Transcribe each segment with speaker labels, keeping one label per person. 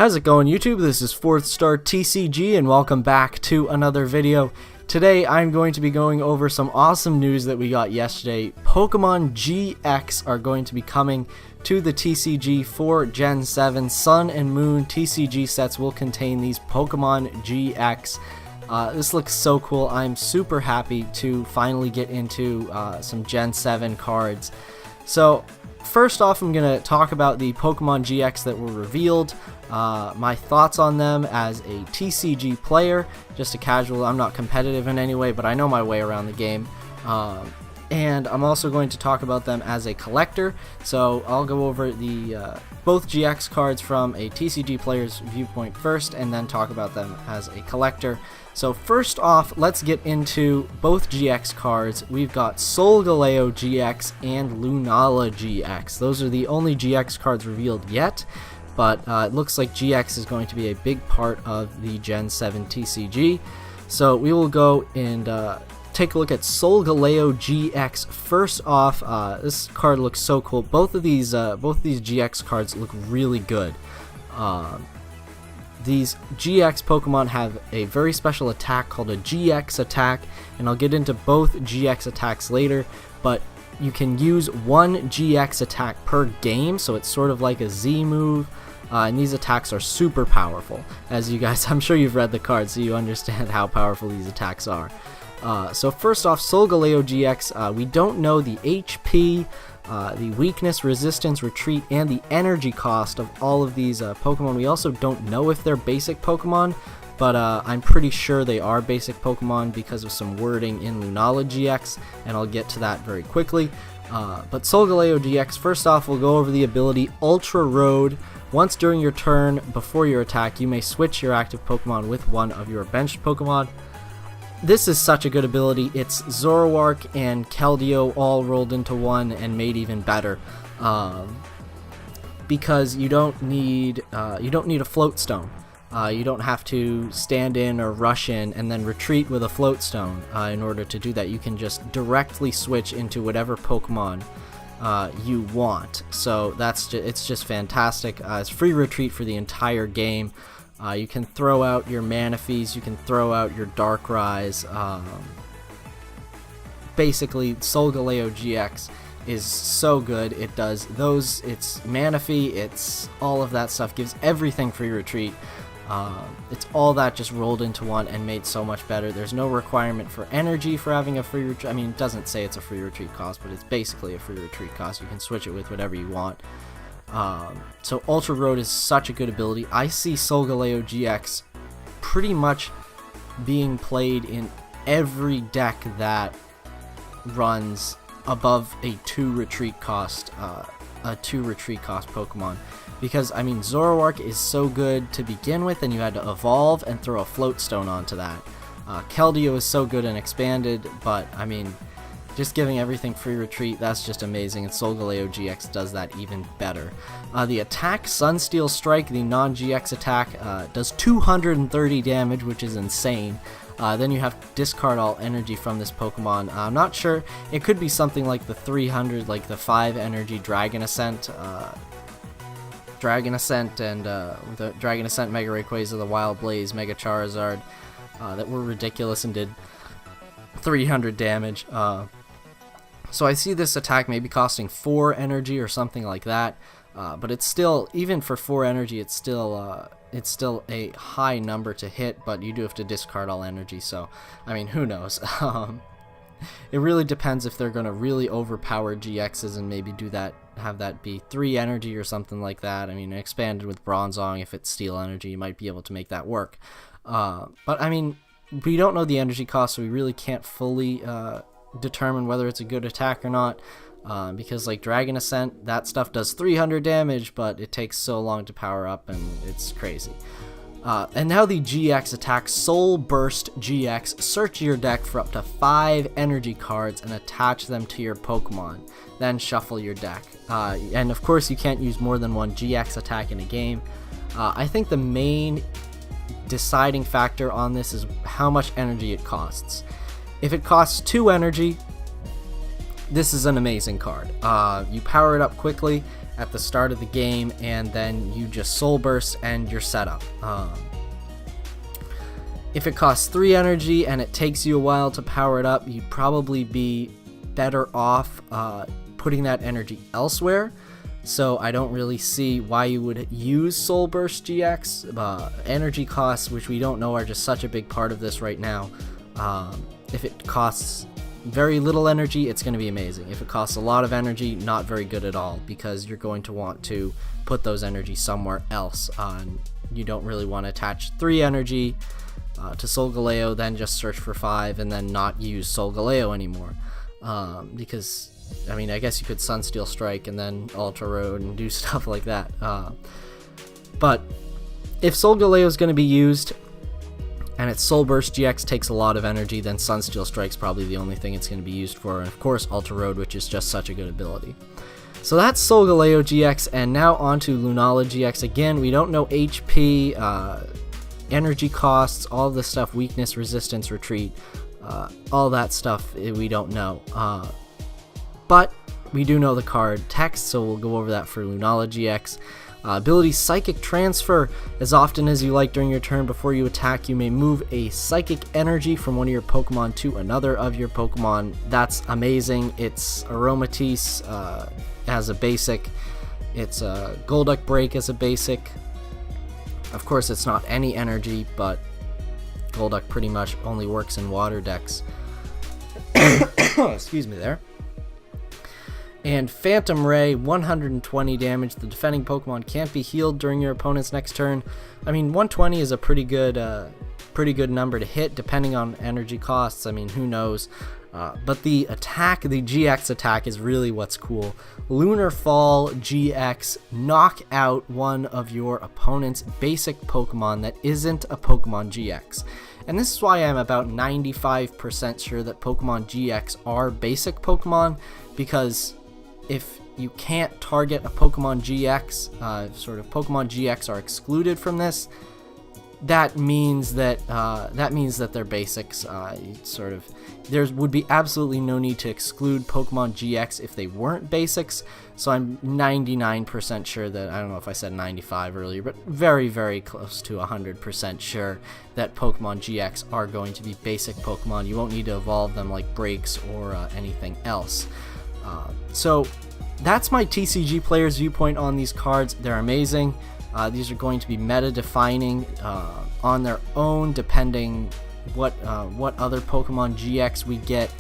Speaker 1: How's it going, YouTube? This is FourthStarTCG and welcome back to another video. Today I'm going to be going over some awesome news that we got yesterday. Pokemon GX are going to be coming to the TCG for Gen 7. Sun and Moon TCG sets will contain these Pokemon GX. This looks so cool. I'm super happy to finally get into some Gen 7 cards. So first off, I'm going to talk about the Pokemon GX that were revealed. My thoughts on them as a TCG player, just a casual. I'm not competitive in any way, but I know my way around the game. And I'm also going to talk about them as a collector. So I'll go over the both GX cards from a TCG player's viewpoint first, and then talk about them as a collector. So first off, let's get into both GX cards. We've got Solgaleo GX and Lunala GX. Those are the only GX cards revealed yet, but it looks like GX is going to be a big part of the Gen 7 TCG. So we will go and take a look at Solgaleo GX. First off, this card looks so cool. Both of these GX cards look really good. These GX Pokemon have a very special attack called a GX attack, and I'll get into both GX attacks later, but you can use one GX attack per game, so it's sort of like a Z move, and these attacks are super powerful. As you guys, I'm sure you've read the cards, so you understand how powerful these attacks are. So first off, Solgaleo GX, we don't know the HP, the weakness, resistance, retreat, and the energy cost of all of these Pokemon. We also don't know if they're basic Pokemon, but I'm pretty sure they are basic Pokemon because of some wording in Lunala GX, and I'll get to that very quickly. But Solgaleo GX, first off, we'll go over the ability Ultra Road. Once during your turn, before your attack, you may switch your active Pokemon with one of your benched Pokemon. This is such a good ability. It's Zoroark and Keldeo all rolled into one and made even better, because you don't need a Float Stone. You don't have to stand in or rush in and then retreat with a Float Stone in order to do that. You can just directly switch into whatever Pokemon you want. So it's just fantastic. It's free retreat for the entire game. You can throw out your Manaphy's, you can throw out your Darkrai's. Basically, Solgaleo GX is so good. It does those, it's Manaphy, it's all of that stuff, gives everything free retreat. It's all that just rolled into one and made so much better. There's no requirement for energy for having a free retreat. I mean, it doesn't say it's a free retreat cost, but it's basically a free retreat cost. You can switch it with whatever you want. So Ultra Road is such a good ability. I see Solgaleo GX pretty much being played in every deck that runs above a 2 retreat cost Pokemon, because I mean Zoroark is so good to begin with, and you had to evolve and throw a Float Stone onto that. Keldeo is so good and expanded, but I mean, just giving everything free retreat, that's just amazing, and Solgaleo GX does that even better. The attack, Sunsteel Strike, the non-GX attack, does 230 damage, which is insane. Then you have to discard all energy from this Pokemon. I'm not sure, it could be something like the 300, like the 5 energy Dragon Ascent, and the Dragon Ascent Mega Rayquaza, the Wild Blaze, Mega Charizard, that were ridiculous and did 300 damage. So I see this attack maybe costing 4 energy or something like that, but it's still, even for 4 energy, it's still a high number to hit, but you do have to discard all energy, so I mean, who knows. It really depends if they're going to really overpower GXs and maybe do that, have that be 3 energy or something like that. I mean, expanded with Bronzong, if it's Steel energy, you might be able to make that work. But I mean, we don't know the energy cost, so we really can't fully determine whether it's a good attack or not, because like Dragon Ascent, that stuff does 300 damage, but it takes so long to power up, and it's crazy. And now the GX attack, Soul Burst GX. Search your deck for up to 5 energy cards and attach them to your Pokemon, then shuffle your deck. And of course you can't use more than one GX attack in a game. I think the main deciding factor on this is how much energy it costs. If it costs 2 energy, this is an amazing card. You power it up quickly, at the start of the game, and then you just Soul Burst and you're set up. If it costs 3 energy and it takes you a while to power it up, you'd probably be better off putting that energy elsewhere. So I don't really see why you would use Soul Burst GX. Energy costs, which we don't know, are just such a big part of this right now. If it costs very little energy, it's going to be amazing. If it costs a lot of energy, not very good at all, because you're going to want to put those energy somewhere else. You don't really want to attach 3 energy to Solgaleo, then just search for 5 and then not use Solgaleo anymore. Because, I mean, I guess you could Sunsteel Strike and then Ultra Road and do stuff like that. But if Solgaleo is going to be used and its Soul Burst GX takes a lot of energy, then Sunsteel Strike's probably the only thing it's going to be used for. And of course, Ultra Road, which is just such a good ability. So that's Solgaleo GX, and now on to Lunala GX. Again, we don't know HP, energy costs, all of this stuff, weakness, resistance, retreat, all that stuff we don't know. But we do know the card text, so we'll go over that for Lunala GX. Ability Psychic Transfer. As often as you like during your turn before you attack, you may move a psychic energy from one of your Pokemon to another of your Pokemon. That's amazing. It's Aromatisse as a basic. It's Golduck Break as a basic. Of course, it's not any energy, but Golduck pretty much only works in water decks. Excuse me there. And Phantom Ray, 120 damage. The defending Pokemon can't be healed during your opponent's next turn. I mean, 120 is a pretty good number to hit, depending on energy costs. I mean, who knows? But the attack, the GX attack, is really what's cool. Lunar Fall GX, knock out one of your opponent's basic Pokemon that isn't a Pokemon GX. And this is why I'm about 95% sure that Pokemon GX are basic Pokemon, because if you can't target a Pokemon GX, sort of Pokemon GX are excluded from this, that means that they're basics. There would be absolutely no need to exclude Pokemon GX if they weren't basics. So I'm 99% sure that, I don't know if I said 95 earlier, but very, very close to 100% sure that Pokemon GX are going to be basic Pokemon. You won't need to evolve them like Breaks or anything else. So that's my TCG player's viewpoint on these cards. They're amazing. These are going to be meta-defining on their own, depending what other Pokemon GX we get,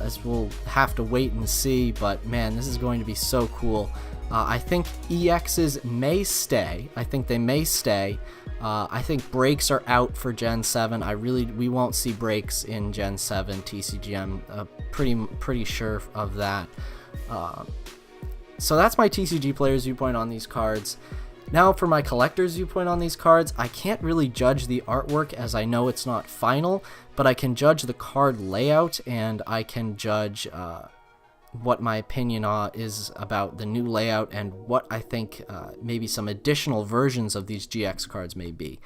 Speaker 1: as we'll have to wait and see. But man, this is going to be so cool. I think EXs may stay. I think they may stay. I think Breaks are out for Gen 7. We won't see Breaks in Gen 7 TCG. I'm pretty sure of that. So that's my TCG player's viewpoint on these cards. Now for my collector's viewpoint on these cards, I can't really judge the artwork as I know it's not final, but I can judge the card layout, and I can judge what my opinion is about the new layout and what I think maybe some additional versions of these GX cards may be.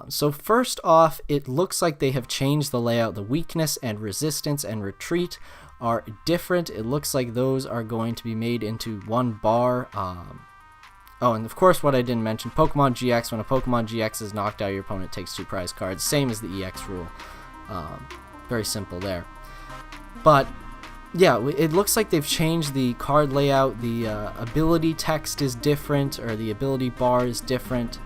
Speaker 1: So first off, it looks like they have changed the layout. The weakness and resistance and retreat are different. It looks like those are going to be made into one bar. Oh, and of course what I didn't mention, Pokemon GX, when a Pokemon GX is knocked out, your opponent takes 2 prize cards, same as the EX rule. Very simple there. But yeah, it looks like they've changed the card layout. The ability text is different, or the ability bar is different.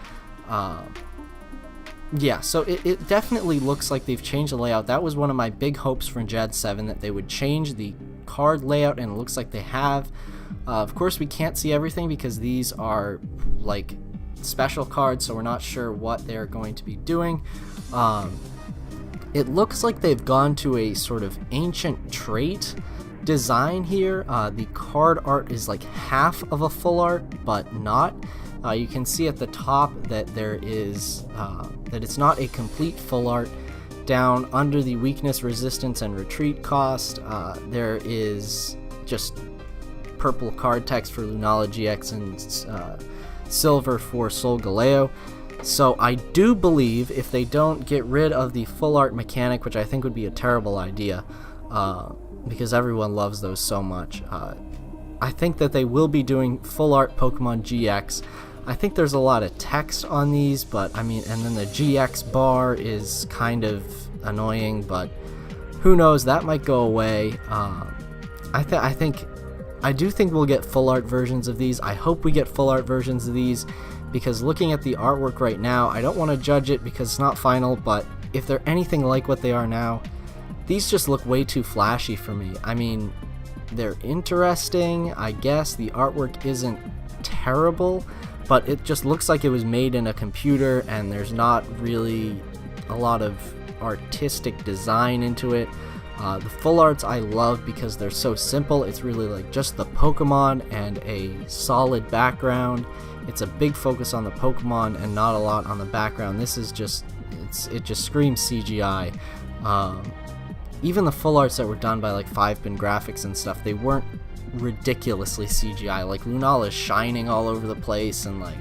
Speaker 1: Yeah, so it definitely looks like they've changed the layout. That was one of my big hopes for Gen 7, that they would change the card layout, and it looks like they have. Of course, we can't see everything because these are like special cards, so we're not sure what they're going to be doing. It looks like they've gone to a sort of ancient trait design here. The card art is like half of a full art, but not. You can see at the top that there is that it's not a complete full art. Down under the weakness, resistance, and retreat cost, there is just purple card text for Lunala GX and silver for Solgaleo. So I do believe if they don't get rid of the full art mechanic, which I think would be a terrible idea, because everyone loves those so much, I think that they will be doing full art Pokemon GX. I think there's a lot of text on these, but I mean, and then the GX bar is kind of annoying, but who knows, that might go away. I do think we'll get full art versions of these. I hope we get full art versions of these, because looking at the artwork right now, I don't want to judge it because it's not final, but if they're anything like what they are now, these just look way too flashy for me. I mean, they're interesting, I guess. The artwork isn't terrible, but it just looks like it was made in a computer, and there's not really a lot of artistic design into it. The full arts I love because they're so simple. It's really like just the Pokemon and a solid background. It's a big focus on the Pokemon and not a lot on the background. This is just, it just screams CGI. Even the full arts that were done by like 5-pin graphics and stuff, they weren't ridiculously CGI. Like Lunala's shining all over the place and like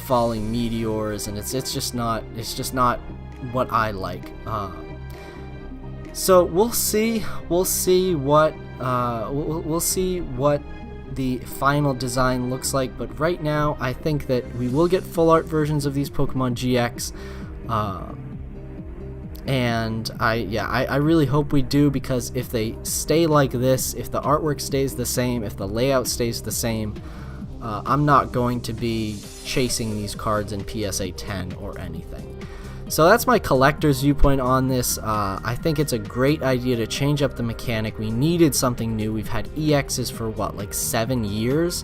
Speaker 1: falling meteors, and it's just not what I like. So we'll see what the final design looks like, but right now I think that we will get full art versions of these Pokemon GX, and I really hope we do, because if they stay like this, if the artwork stays the same, if the layout stays the same, I'm not going to be chasing these cards in PSA 10 or anything. So that's my collector's viewpoint on this. I think it's a great idea to change up the mechanic. We needed something new. We've had EXs for what, like 7 years?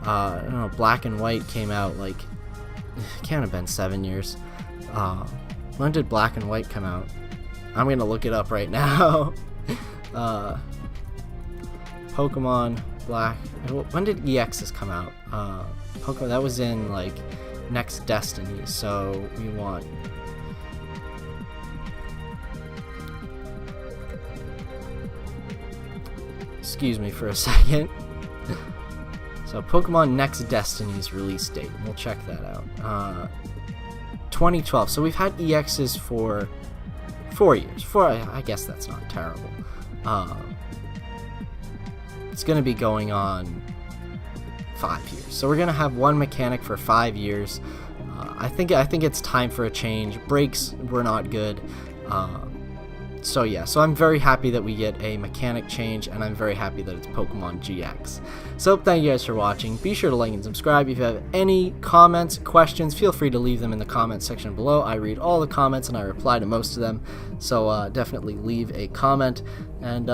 Speaker 1: I don't know, Black and White came out like, it can't have been 7 years. When did Black and White come out? I'm gonna look it up right now. Pokemon Black, when did EXs come out? Pokemon, that was in like Next Destiny, so we want, excuse me for a second. So Pokemon Next Destiny's release date, we'll check that out. 2012, so we've had EXs for 4 years. I guess that's not terrible. It's going to be going on 5 years, so we're going to have one mechanic for 5 years. I think it's time for a change. Breaks were not good. So yeah, so I'm very happy that we get a mechanic change, and I'm very happy that it's Pokemon GX. So thank you guys for watching. Be sure to like and subscribe. If you have any comments, questions, feel free to leave them in the comments section below. I read all the comments and I reply to most of them, so definitely leave a comment, and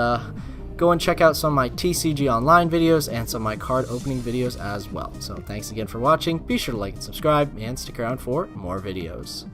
Speaker 1: go and check out some of my TCG online videos and some of my card opening videos as well. So thanks again for watching. Be sure to like and subscribe, and stick around for more videos.